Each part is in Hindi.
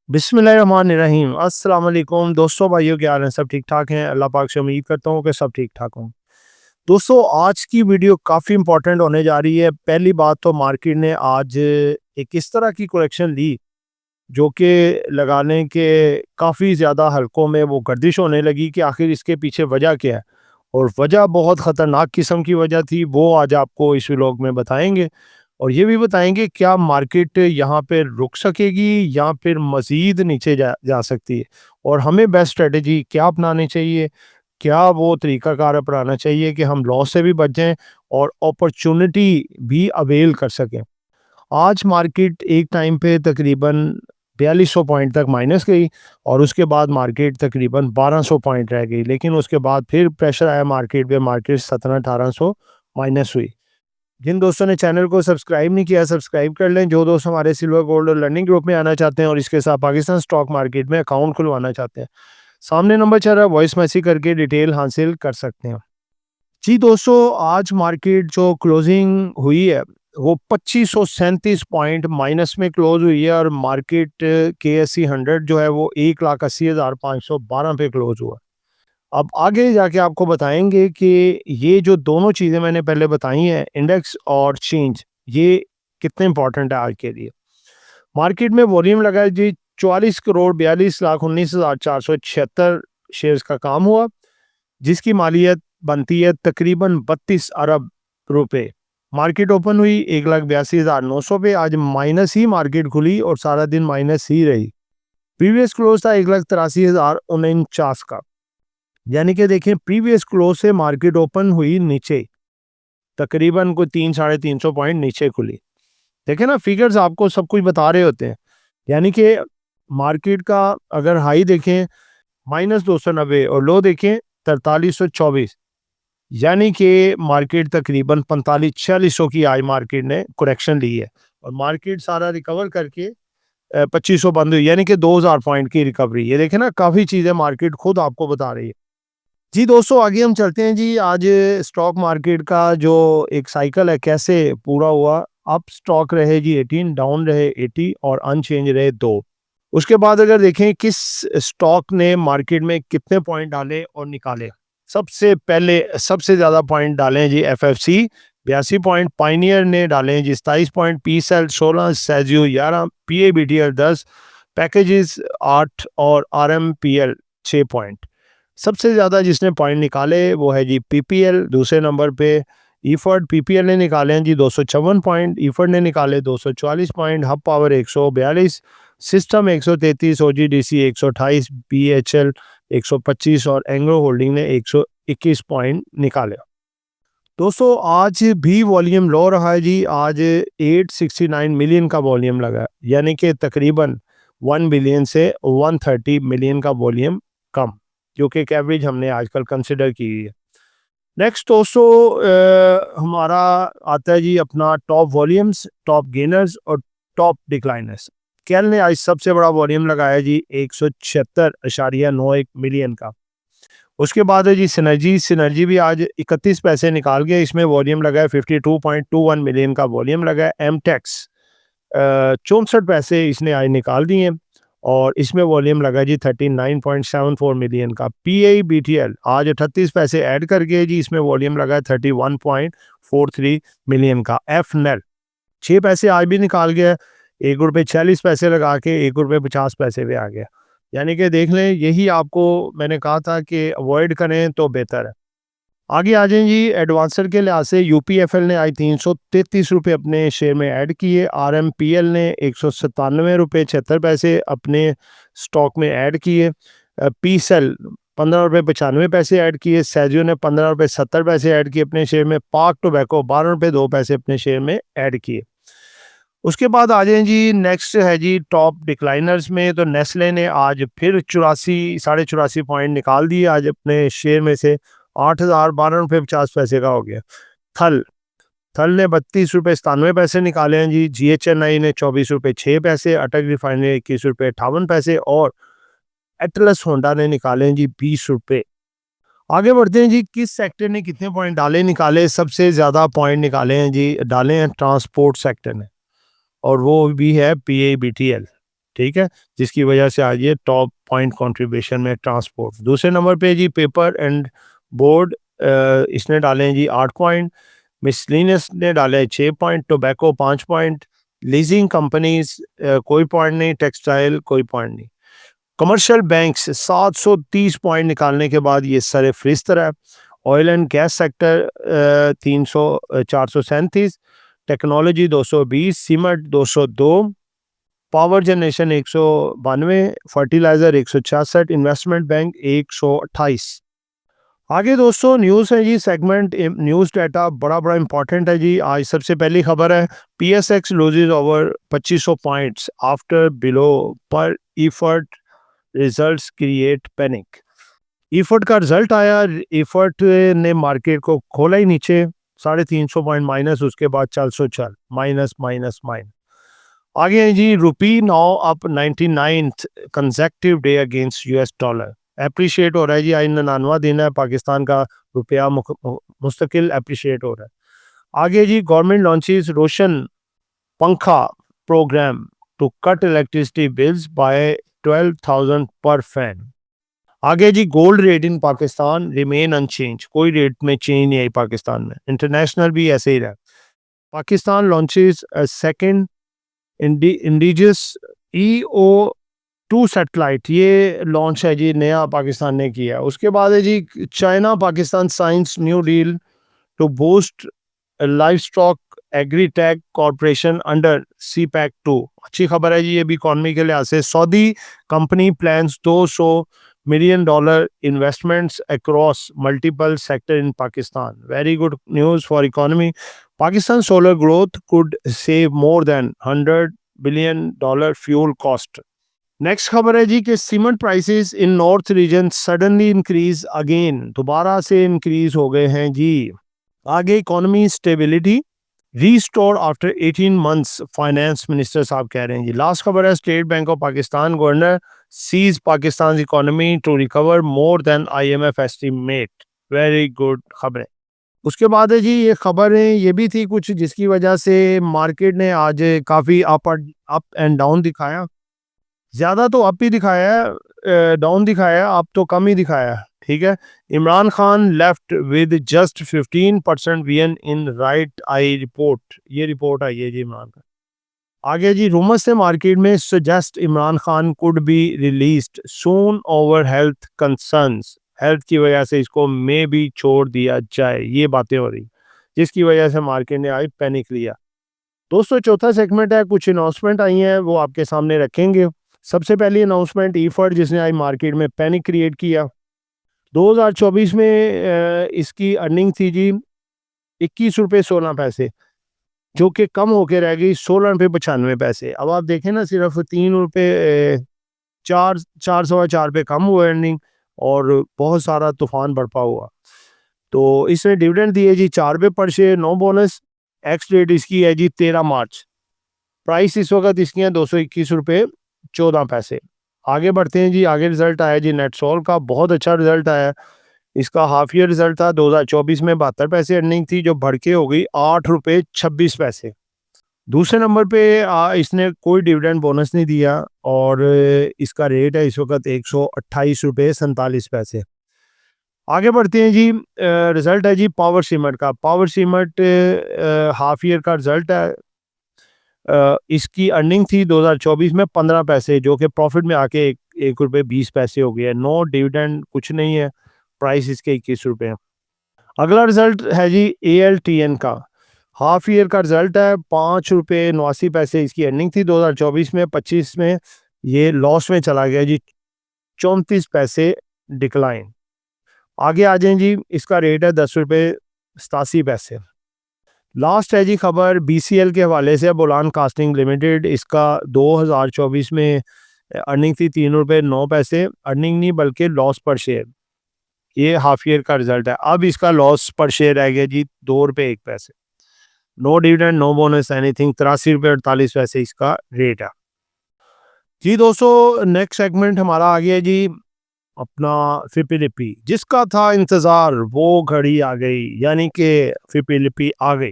बिस्मिल्लाहिर्रहमानिर्रहीम। अस्सलाम वालेकुम दोस्तों, भाइयों, क्या हाल है? सब ठीक ठाक हैं? अल्लाह पाक से उम्मीद करता हूँ कि सब ठीक ठाक हों। दोस्तों, आज की वीडियो काफ़ी इंपॉर्टेंट होने जा रही है। पहली बात तो मार्केट ने आज एक इस तरह की करेक्शन ली जो कि लगाने के काफ़ी ज़्यादा हलकों में वो गर्दिश होने लगी कि आखिर इसके पीछे वजह क्या है। और वजह बहुत ख़तरनाक किस्म की वजह थी, वो आज आपको इस व्लॉग में बताएंगे। और ये भी बताएंगे क्या मार्केट यहाँ पे रुक सकेगी या फिर मज़ीद नीचे जा सकती है, और हमें बेस्ट स्ट्रेटजी क्या अपनानी चाहिए, क्या वो तरीक़ाकार अपनाना चाहिए कि हम लॉस से भी बच जाएँ और अपॉर्चुनिटी भी अवेल कर सकें। आज मार्केट एक टाइम पे तकरीबन 4200 पॉइंट तक माइनस गई और उसके बाद मार्केट तकरीबन 1200 पॉइंट रह गई, लेकिन उसके बाद फिर प्रेशर आया मार्केट पे, मार्केट 17-1800 माइनस हुई। जिन दोस्तों ने चैनल को सब्सक्राइब नहीं किया, सब्सक्राइब कर लें। जो दोस्त हमारे सिल्वर गोल्ड और लर्निंग ग्रुप में आना चाहते हैं और इसके साथ पाकिस्तान स्टॉक मार्केट में अकाउंट खुलवाना चाहते हैं, सामने नंबर चल रहा है, वॉइस मैसेज करके डिटेल हासिल कर सकते हैं। जी दोस्तों, आज मार्केट जो क्लोजिंग हुई है वो 2537 पॉइंट माइनस में क्लोज हुई है और मार्केट KSE 100 जो है वो 1,80,512 पे क्लोज हुआ। अब आगे जाके आपको बताएंगे कि ये जो दोनों चीज़ें मैंने पहले बताई हैं, इंडेक्स और चेंज, ये कितने इंपॉर्टेंट है आज के लिए। मार्केट में वॉल्यूम लगा है जी 44,42,19,476 शेयर्स का काम हुआ, जिसकी मालियत बनती है तकरीबन 32 अरब रुपए। मार्केट ओपन हुई 1,82,900 पे। आज माइनस ही मार्केट खुली और सारा दिन माइनस ही रही। प्रीवियस क्लोज था 1,83,049 का, यानी कि देखें प्रीवियस क्लोज से मार्केट ओपन हुई नीचे, तकरीबन कोई 300-350 पॉइंट नीचे खुली। देखें ना, फिगर्स आपको सब कुछ बता रहे होते हैं। यानी कि मार्केट का अगर हाई देखें -290 और लो देखें 4324, यानी कि मार्केट तकरीबन 45-4600 की आज मार्केट ने करेक्शन ली है और मार्केट सारा रिकवर करके 2500 बंद हुई, यानी कि 2000 पॉइंट की रिकवरी। ये देखें ना, काफ़ी चीज़ें मार्केट खुद आपको बता रही है। जी दोस्तों, आगे हम चलते हैं जी। आज स्टॉक मार्केट का जो एक साइकिल है कैसे पूरा हुआ। अप स्टॉक रहे जी 18, डाउन रहे 80 और अनचेंज रहे 2। उसके बाद अगर देखें किस स्टॉक ने मार्केट में कितने पॉइंट डाले और निकाले, सबसे पहले सबसे ज़्यादा पॉइंट डाले हैं जी FFC 82 पॉइंट, पाइनियर ने डाले हैं जी 27 पॉइंट, पीसेल 16, सेजियो 11, PABTL 10, पैकेजेस 8 और RMPL 6 पॉइंट। सबसे ज़्यादा जिसने पॉइंट निकाले वो है जी PPL, दूसरे नंबर पे ईफर्ड। PPL ने निकाले हैं जी 254 पॉइंट, ईफर्ड ने निकाले 244 point, hub power 142, system 133, OGDC 128, BHL 125 और एंग्रो होल्डिंग ने 121 पॉइंट निकाले। दोस्तों, आज भी वॉल्यूम लो रहा है जी। आज 869 मिलियन का वॉल्यूम लगा है, यानी कि तकरीबन 1 बिलियन से 130 मिलियन का वॉल्यूम कम, जो कि एक एवरेज हमने आजकल कंसिडर की है। नेक्स्ट दोस्तों, हमारा आता है जी अपना टॉप वॉल्यूम्स, टॉप गेनर्स और टॉप डिक्लाइनर्स। कैल ने आज सबसे बड़ा वॉल्यूम लगाया जी 176.91 मिलियन का। उसके बाद है जी सिनर्जी। सिनर्जी भी आज 31 पैसे निकाल गया, इसमें वॉल्यूम लगा है 52.21 मिलियन का वॉल्यूम लगा है। एमटेक्स 64 पैसे इसने आज निकाल दिए और इसमें वॉल्यूम लगा जी 39.74 मिलियन का। PABTL आज 38 पैसे ऐड करके जी इसमें वॉल्यूम लगा है 31.43 मिलियन का। FNL 6 पैसे आज भी निकाल गया, ₹1.46 लगा के ₹1.50 पे आ गया। यानी कि देख लें, यही आपको मैंने कहा था कि अवॉइड करें तो बेहतर है। आगे आ जाएँ जी, एडवांसर के लिहाज से UPFL ने आज ₹333 अपने शेयर में ऐड किए। RMPL ने ₹197.76 अपने स्टॉक में ऐड किए। पीसेल ₹15.95 ऐड किए। सेजियो ने ₹15.70 ऐड किए अपने शेयर में। पाक टोबैको ₹12.02 अपने शेयर में ऐड किए। उसके बाद आ जाएँ जी, नेक्स्ट है जी टॉप डिक्लाइनर्स में, तो नेस्ले ने आज फिर 84 साढ़े 84 पॉइंट निकाल दिए आज अपने शेयर में से। ₹8,012.50 का हो गया। थल थल ने ₹32.97 निकाले हैं जी। GHNI ने ₹24.06, अटक रिफाइनरी ने ₹21.58 और एटलस होंडा ने निकाले हैं जी ₹20। आगे बढ़ते हैं जी, किस सेक्टर ने कितने पॉइंट डाले निकाले। सबसे ज़्यादा पॉइंट निकाले हैं जी, डाले हैं ट्रांसपोर्ट सेक्टर ने, और वो भी है PABTL। ठीक है, जिसकी वजह से आज ये टॉप पॉइंट कंट्रीब्यूशन में ट्रांसपोर्ट। दूसरे नंबर पे जी पेपर एंड बोर्ड, इसने डाले हैं जी 8 पॉइंट, मिसलिनियस ने डाले हैं 6 point, tobacco 5 point, leasing companies कोई पॉइंट नहीं, टेक्सटाइल कोई पॉइंट नहीं। कमर्शियल बैंक्स 730 पॉइंट निकालने के बाद ये सरे फहरिस्त रहा है। Oil and gas sector 437, technology 220, cement 202, power generation 192, fertiliser 166, investment bank 128। आगे दोस्तों न्यूज़ है जी, सेगमेंट न्यूज़ डाटा बड़ा बड़ा इंपॉर्टेंट है जी। आज सबसे पहली खबर है, PSX loses over 2500 points after below par effort results create panic. Effort का रिजल्ट आया, इफर्ट ने मार्केट को खोला ही नीचे 350 पॉइंट माइनस, उसके बाद चल माइनस माइनस माइनस। आगे है जी, rupee now up 99th consecutive day against US dollar, appreciate हो रहा है जी। आज 99वां दिन है, पाकिस्तान का रुपया मुस्तकिल एप्रिशिएट हो रहा है। आगे जी, government launches Roshan Pankha program to cut electricity bills by 12,000 per fan. आगे जी, gold rate in Pakistan remain unchanged, कोई रेट में चेंज नहीं आई पाकिस्तान में, इंटरनेशनल भी ऐसे ही रहा। Pakistan launches second indigenous EO2 satellite, ये लॉन्च है जी, नया पाकिस्तान ने किया। उसके बाद है जी, China Pakistan signs new deal to boost livestock agritech corporation under CPEC 2। अच्छी खबर है जी, ये भी इकॉनमी के लिहाज से। Saudi company plans $200 million investments across multiple sector in Pakistan. Very good news for economy. Pakistan solar growth could save more than $100 billion fuel cost. Next खबर है जी कि cement prices in north region suddenly increase again, दोबारा से इंक्रीज हो गए हैं जी। आगे economy stability restore after 18 months, finance minister साहब कह रहे हैं जी। लास्ट खबर है, state bank of Pakistan governor sees Pakistan economy to recover more than IMF estimate. Very good खबर है। उसके बाद है जी, ये खबर है ये भी थी कुछ जिसकी वजह से मार्केट ने आज काफ़ी अप एंड डाउन दिखाया। ज़्यादा तो अप ही दिखाया है, डाउन दिखाया है, अप तो कम ही दिखाया है, ठीक है। Imran Khan left with just 15% vision in right eye report, ये रिपोर्ट आई है जी इमरान खान। आगे जी, रूमर्स से मार्केट में suggest Imran Khan could be released soon over health concerns, health की वजह से इसको मे भी छोड़ दिया जाए, ये बातें हो रही, जिसकी वजह से मार्केट ने आज पैनिक लिया। दोस्तों चौथा सेगमेंट है, कुछ अनाउंसमेंट आई हैं वो आपके सामने रखेंगे। सबसे पहली अनाउंसमेंट ईफर्ट, जिसने आज मार्केट में पैनिक क्रिएट किया। 2024 में इसकी अर्निंग थी जी 21 रुपये 16 पैसे, जो कि कम होकर रह गई 16 रुपये 95 पैसे। अब आप देखें ना, सिर्फ 3 रुपये 4 पे कम हुआ अर्निंग, और बहुत सारा तूफान बरपा हुआ। तो इसने डिविडेंड दिए जी 4 रुपये पर share, no bonus. Ex date इसकी है जी 13 मार्च। प्राइस इस वक्त इसकी है 221 रुपये 14 पैसे। आगे बढ़ते हैं जी, आगे रिजल्ट आया जी नेटसोल का, बहुत अच्छा रिजल्ट आया। इसका हाफ ईयर रिजल्ट था 2024 में 72 पैसे अर्निंग थी, जो बढ़ के हो गई 8 रुपये 26 पैसे। दूसरे नंबर पे इसने कोई डिविडेंड बोनस नहीं दिया, और इसका रेट है इस वक्त 128 रुपये 47 पैसे। आगे बढ़ते हैं जी, रिजल्ट है जी पावर सीमेंट का। पावर सीमेंट हाफ ईयर का रिजल्ट है। इसकी अर्निंग थी 2024 में 15 पैसे, जो कि प्रॉफिट में आके 1 रुपये 20 पैसे हो गया है। नो डिविडेंड, कुछ नहीं है। प्राइस इसके 21 रुपये है। अगला रिजल्ट है जी ALTN का। हाफ ईयर का रिजल्ट है 5 रुपये 89 पैसे इसकी अर्निंग थी 2024 में। 25 में ये लॉस में चला गया जी, 34 पैसे डिक्लाइन। आगे आ जाए जी, इसका रेट है 10 रुपये 87 पैसे। लास्ट है जी खबर BCL के हवाले से, बोलान कास्टिंग लिमिटेड। इसका 2024 में अर्निंग थी 3 रुपये 9 पैसे, अर्निंग नहीं बल्कि लॉस पर शेयर। ये हाफ ईयर का रिजल्ट है। अब इसका लॉस पर शेयर रह गया जी 2 रुपये 1 पैसे। No dividend, no bonus, anything. 83 रुपये 48 पैसे इसका रेट है जी। दोस्तों नेक्स्ट सेगमेंट हमारा आ गया जी अपना फिपिलिपी, जिसका था इंतज़ार वो घड़ी आ गई, यानी कि फिपिलिपी आ गई।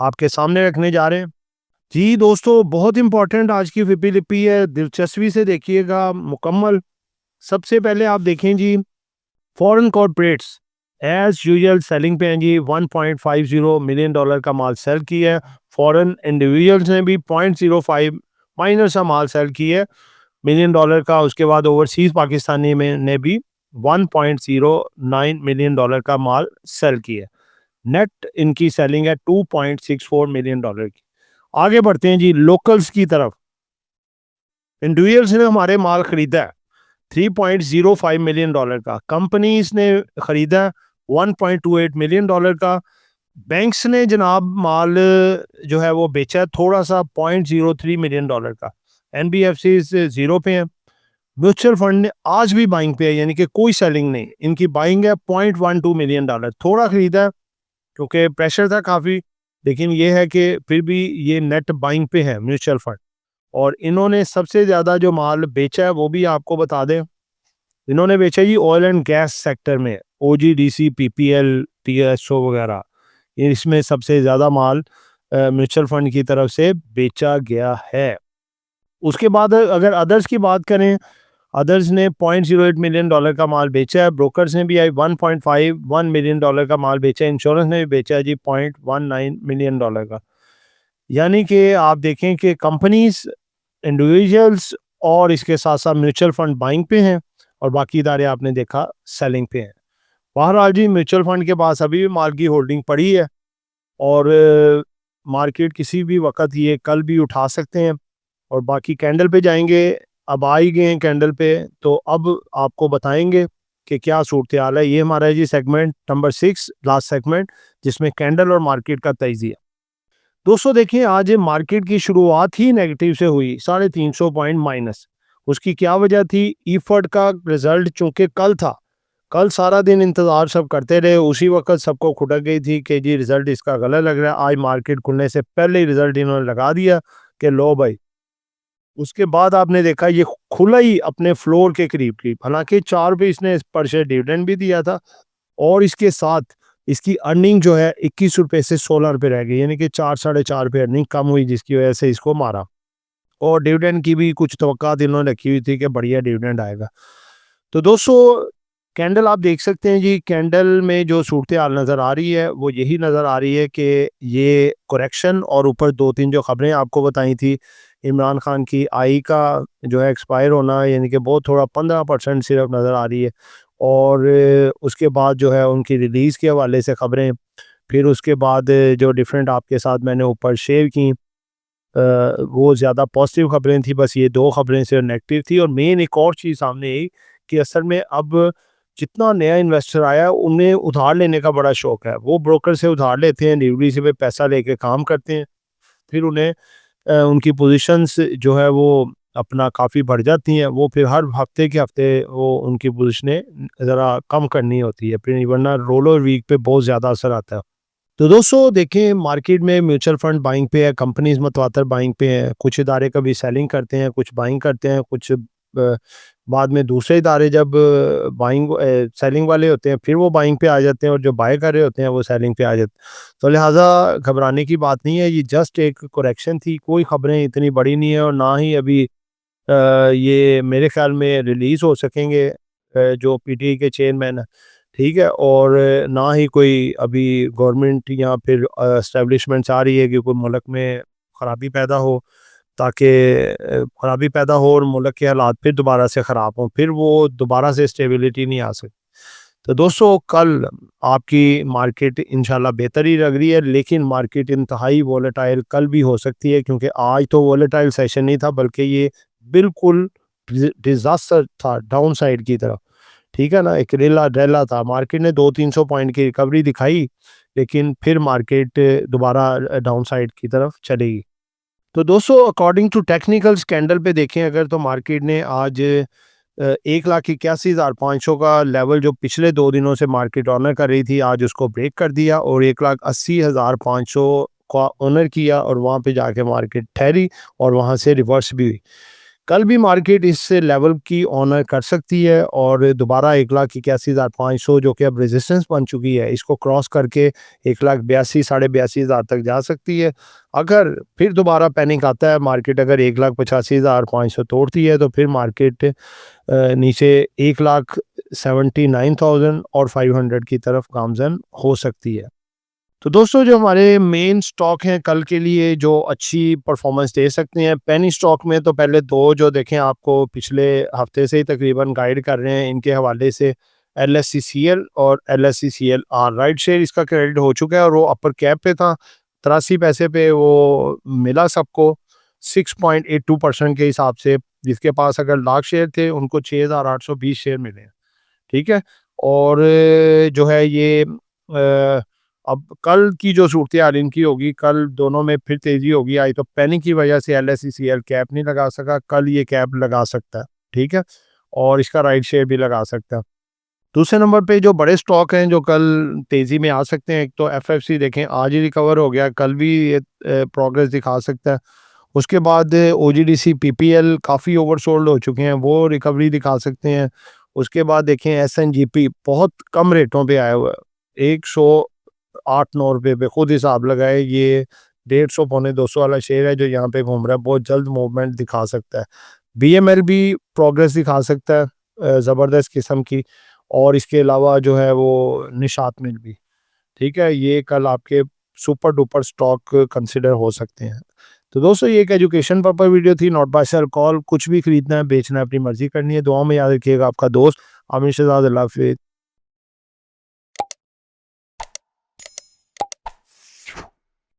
आपके सामने रखने जा रहे हैं। जी दोस्तों, बहुत इंपॉर्टेंट आज की फिपी लिपि है, दिलचस्पी से देखिएगा मुकम्मल। सबसे पहले आप देखें जी, foreign corporates as usual selling पे हैं जी। 1.50 मिलियन डॉलर का माल सेल किया है। फॉरेन इंडिविजुअल्स ने भी 0.05 माइनर सा माल सेल किया है मिलियन डॉलर का। उसके बाद ओवरसीज पाकिस्तानी में ने भी 1.09 मिलियन डॉलर का माल सेल किया है। नेट इनकी सेलिंग है 2.64 मिलियन डॉलर की। आगे बढ़ते हैं जी लोकल्स की तरफ। इंडिविजुअल्स ने हमारे माल खरीदा है 3.05 मिलियन डॉलर का। कंपनीज ने खरीदा 1.28 मिलियन डॉलर का। बैंक्स ने जनाब माल जो है वो बेचा है थोड़ा सा 0.03 मिलियन डॉलर का। एनबीएफसी जीरो पे है। म्यूचुअल फंड ने आज भी बाइंग पे है, यानी कि कोई सेलिंग नहीं। इनकी बाइंग है 0.12 मिलियन डॉलर। थोड़ा खरीदा है क्योंकि प्रेशर था काफ़ी, लेकिन ये है कि फिर भी ये नेट बाइंग पे है म्यूचुअल फंड। और इन्होंने सबसे ज़्यादा जो माल बेचा है वो भी आपको बता दें। इन्होंने बेचा जी ऑयल एंड गैस सेक्टर में, ओजीडीसी, पीपीएल, टीएसओ वगैरह। इसमें सबसे ज़्यादा माल म्यूचुअल फंड की तरफ से बेचा गया है। उसके बाद अगर अदर्स की बात करें, अदर्स ने 0.08 मिलियन डॉलर का माल बेचा है। ब्रोकर्स ने भी 1.51 मिलियन डॉलर का माल बेचा है। इंश्योरेंस ने भी बेचा है जी 0.19 मिलियन डॉलर का। यानी कि आप देखें कि कंपनीज, इंडिविजुअल्स और इसके साथ साथ म्यूचुअल फंड बाइंग पे हैं और बाकी इदारे आपने देखा सेलिंग पे हैं। बहरहाल जी म्यूचुअल फंड के पास अभी भी माल की होल्डिंग पड़ी है और मार्केट किसी भी वक्त ये कल भी उठा सकते हैं। और बाकी कैंडल पे जाएंगे। अब आ ही गए हैं कैंडल पे, तो अब आपको बताएंगे कि क्या सूरत हाल है। ये हमारा है जी सेगमेंट नंबर 6, लास्ट सेगमेंट, जिसमें कैंडल और मार्केट का तजिया। दोस्तों देखिए, आज मार्केट की शुरुआत ही नेगेटिव से हुई, 350 पॉइंट माइनस। उसकी क्या वजह थी? ईफर्ट का रिजल्ट चूंकि कल था, कल सारा दिन इंतजार सब करते रहे। उसी वक्त सबको खुटक गई थी कि जी रिजल्ट इसका गलत लग रहा है। आज मार्केट खुलने से पहले ही रिजल्ट इन्होंने लगा दिया कि लो भाई। उसके बाद आपने देखा ये खुला ही अपने फ्लोर के करीब। हालांकि 4 पे इसने पर शेयर डिविडेंड भी दिया था और इसके साथ इसकी अर्निंग जो है 21 रुपए से 16 रुपए रह गई, यानी कि 4 साढ़े 4 पे अर्निंग कम हुई, जिसकी वजह से इसको मारा। और डिविडेंड की भी कुछ तवक्कात इन्होंने रखी हुई थी कि बढ़िया डिविडेंड आएगा। तो दोस्तों कैंडल आप देख सकते हैं जी। कैंडल में जो सूरत हाल नज़र आ रही है वो यही नज़र आ रही है कि ये करेक्शन और ऊपर 2-3 जो खबरें आपको बताई थी, इमरान खान की आई का जो है एक्सपायर होना, यानी कि बहुत थोड़ा 15% सिर्फ नज़र आ रही है। और उसके बाद जो है उनकी रिलीज़ के हवाले से खबरें। फिर उसके बाद जो डिफरेंट आपके साथ मैंने ऊपर शेयर की, वो ज़्यादा पॉजिटिव खबरें थी। बस ये 2 खबरें सिर्फ नेगेटिव थी। और मेन एक और चीज़ सामने आई कि असल में अब जितना नया इन्वेस्टर आया उन्हें उधार लेने का बड़ा शौक है। वो ब्रोकर से उधार लेते हैं, डिलीवरी से पे पैसा लेके काम करते हैं। फिर उन्हें उनकी पोजीशंस जो है वो अपना काफ़ी बढ़ जाती हैं। वो फिर हर हफ्ते के हफ्ते वो उनकी पोजीशनें ज़रा कम करनी होती है, फिर वरना रोलर वीक पे बहुत ज़्यादा असर आता है। तो दोस्तों देखें, मार्केट में म्यूचुअल फंड बाइंग पे है, कंपनीज मतवातर बाइंग पे हैं। कुछ इदारे कभी सेलिंग करते हैं, कुछ बाइंग करते हैं, कुछ बाद में दूसरे इदारे जब बाइंग सेलिंग वाले होते हैं फिर वो बाइंग पे आ जाते हैं, और जो बाय कर रहे होते हैं वो सेलिंग पे आ जाते हैं। तो लिहाजा घबराने की बात नहीं है, ये जस्ट एक करेक्शन थी। कोई खबरें इतनी बड़ी नहीं है और ना ही अभी ये मेरे ख्याल में रिलीज़ हो सकेंगे जो पीटीआई के चेयरमैन हैं, ठीक है। और ना ही कोई अभी गवर्नमेंट या फिर एस्टेब्लिशमेंट चाह रही है कि कोई मुल्क में ख़राबी पैदा हो, ताकि ख़राबी पैदा हो और मुल्क के हालात फिर दोबारा से ख़राब हों, फिर वो दोबारा से स्टेबिलिटी नहीं आ सकती। तो दोस्तों कल आपकी मार्केट इंशाल्लाह बेहतर ही लग रही है, लेकिन मार्केट इंतहाई वोलेटाइल कल भी हो सकती है, क्योंकि आज तो वोलेटाइल सेशन नहीं था, बल्कि ये बिल्कुल डिज़ास्टर था डाउन साइड की तरफ, ठीक है ना। एक रेला डेला था। मार्केट ने 200-300 पॉइंट की रिकवरी दिखाई, लेकिन फिर मार्केट दोबारा डाउन साइड की तरफ चलेगी। तो दोस्तों अकॉर्डिंग टू टेक्निकल स्कैंडल पे देखें अगर, तो मार्केट ने आज 1,81,500 का लेवल जो पिछले 2 दिनों से मार्केट ऑनर कर रही थी, आज उसको ब्रेक कर दिया और 1,80,500 का ऑनर किया और वहाँ पे जाके मार्केट ठहरी और वहाँ से रिवर्स भी हुई। कल भी मार्केट इस लेवल की ऑनर कर सकती है और दोबारा 1,81,500 जो कि अब रेजिस्टेंस बन चुकी है, इसको क्रॉस करके 1,82,000 साढ़े 82,000 तक जा सकती है। अगर फिर दोबारा पैनिक आता है, मार्केट अगर 1,85,500 तोड़ती है तो फिर मार्केट नीचे 1,79,000 और 500 की तरफ गामजन हो सकती है। तो दोस्तों, जो हमारे मेन स्टॉक हैं कल के लिए जो अच्छी परफॉर्मेंस दे सकते हैं, पेनी स्टॉक में तो पहले दो जो देखें आपको पिछले हफ्ते से ही तकरीबन गाइड कर रहे हैं, इनके हवाले से LSCCL और LSCCLR राइट शेयर इसका क्रेडिट हो चुका है और वो अपर कैप पे था, 83 पैसे पे वो मिला सबको 6.82% के हिसाब से। जिसके पास अगर लाख शेयर थे उनको 6,820 शेयर मिले हैं, ठीक है। और जो है ये अब कल की जो सूरत-ए-हाल इनकी होगी, कल दोनों में फिर तेज़ी होगी। आई तो पैनिक की वजह से LSCCL कैप नहीं लगा सका, कल ये कैप लगा सकता है, ठीक है, और इसका राइट शेयर भी लगा सकता है। दूसरे नंबर पे जो बड़े स्टॉक हैं जो कल तेज़ी में आ सकते हैं, एक तो FFC देखें आज ही रिकवर हो गया, कल भी ये प्रोग्रेस दिखा सकता है। उसके बाद OGDC PPL काफ़ी ओवरसोल्ड हो चुके हैं, वो रिकवरी दिखा सकते हैं। उसके बाद देखें SNGP बहुत कम रेटों पे आया हुआ है, 108-9 रुपये पे, खुद हिसाब लगाए, ये 150 पौने 200 वाला शेयर है जो यहाँ पे घूम रहा है, बहुत जल्द मूवमेंट दिखा सकता है। BML भी प्रोग्रेस दिखा सकता है ज़बरदस्त किस्म की, और इसके अलावा जो है वो निशात मिल भी, ठीक है, ये कल आपके सुपर डुपर स्टॉक कंसिडर हो सकते हैं। तो दोस्तों, ये एक एजुकेशन पर्पस वीडियो थी, नॉट बाय सेल कॉल। कुछ भी खरीदना है बेचना है अपनी मर्जी करनी है। दुआ में याद रखिएगा, आपका दोस्त आमिर शहजाद। अल्लाह हाफिज़।